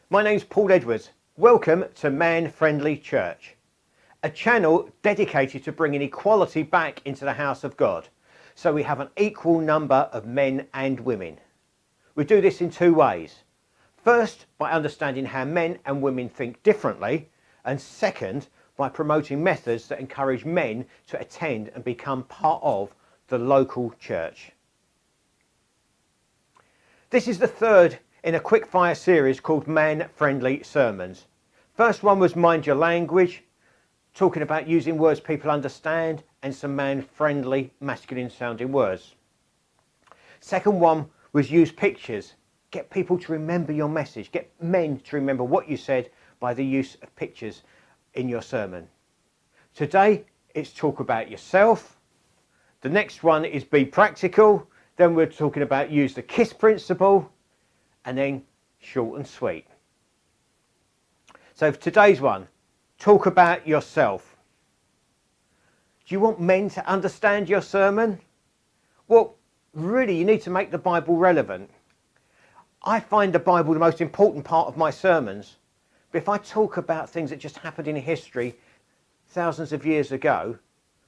My name's Paul Edwards. Welcome to Man Friendly Church, a channel dedicated to bringing equality back into the house of God, so we have an equal number of men and women. We do this in two ways. First, by understanding how men and women think differently, and second, by promoting methods that encourage men to attend and become part of the local church. This is the third in a quick-fire series called Man-Friendly Sermons. First one was Mind Your Language, talking about using words people understand and some man-friendly, masculine-sounding words. Second one was Use Pictures. Get people to remember your message. Get men to remember what you said by the use of pictures in your sermon. Today, it's Talk About Yourself. The next one is Be Practical. Then we're talking about Use the KISS principle. And then Short and Sweet. So for today's one, talk about yourself. Do you want men to understand your sermon? Well, really, you need to make the Bible relevant. I find the Bible the most important part of my sermons. But if I talk about things that just happened in history thousands of years ago,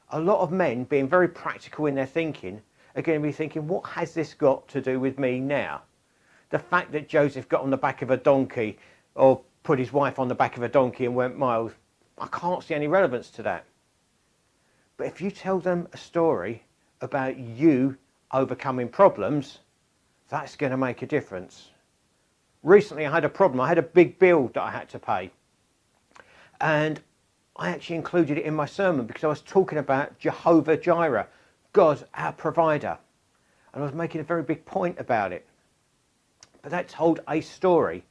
a lot of men, being very practical in their thinking, are going to be thinking, what has this got to do with me now? The fact that Joseph got on the back of a donkey or put his wife on the back of a donkey and went miles, I can't see any relevance to that. But if you tell them a story about you overcoming problems, that's going to make a difference. Recently I had a problem. I had a big bill that I had to pay. And I actually included it in my sermon because I was talking about Jehovah Jireh, God, our provider. And I was making a very big point about it. But that told a story,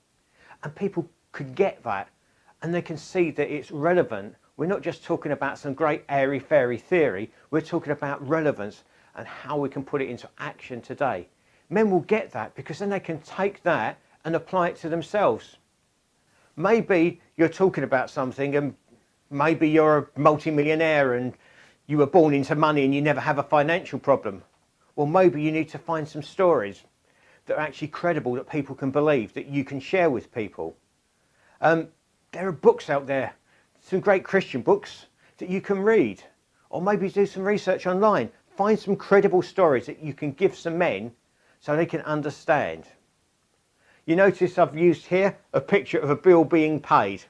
and people could get that, and they can see that it's relevant. We're not just talking about some great airy-fairy theory, we're talking about relevance and how we can put it into action today. Men will get that because then they can take that and apply it to themselves. Maybe you're talking about something and maybe you're a multi-millionaire and you were born into money and you never have a financial problem. Well, maybe you need to find some stories that are actually credible, that people can believe, that you can share with people. There are books out there, some great Christian books that you can read, or maybe do some research online. Find some credible stories that you can give some men so they can understand. You notice I've used here a picture of a bill being paid.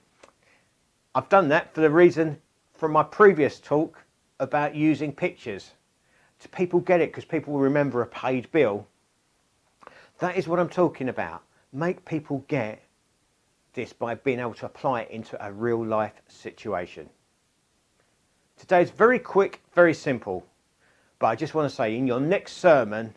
I've done that for the reason from my previous talk about using pictures. So people get it because people will remember a paid bill. That is what I'm talking about. Make people get this by being able to apply it into a real life situation. Today's very quick, very simple. But I just want to say, in your next sermon,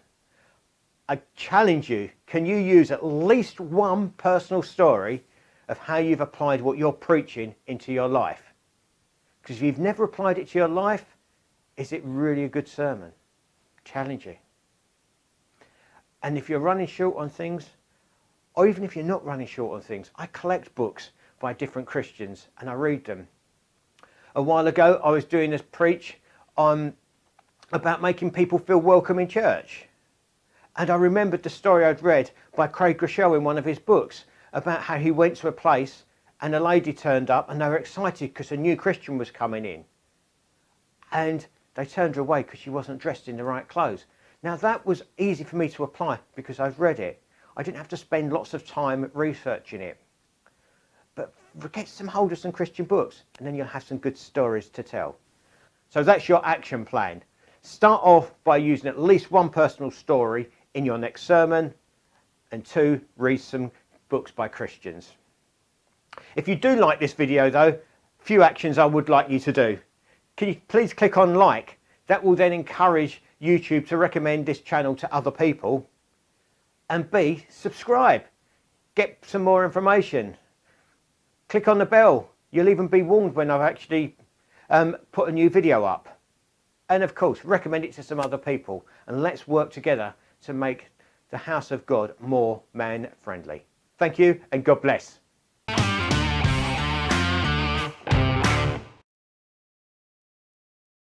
I challenge you, can you use at least one personal story of how you've applied what you're preaching into your life? Because if you've never applied it to your life, is it really a good sermon? Challenge you. And if you're running short on things, or even if you're not running short on things, I collect books by different Christians and I read them. A while ago, I was doing this preach on about making people feel welcome in church. And I remembered the story I'd read by Craig Groeschel in one of his books about how he went to a place and a lady turned up and they were excited because a new Christian was coming in. And they turned her away because she wasn't dressed in the right clothes. Now that was easy for me to apply because I've read it. I didn't have to spend lots of time researching it. But get some hold of some Christian books and then you'll have some good stories to tell. So that's your action plan. Start off by using at least one personal story in your next sermon, and 2, read some books by Christians. If you do like this video though, a few actions I would like you to do. Can you please click on like? That will then encourage YouTube to recommend this channel to other people. And B, subscribe. Get some more information. Click on the bell. You'll even be warned when I've actually put a new video up. And of course, recommend it to some other people. And let's work together to make the house of God more man-friendly. Thank you and God bless.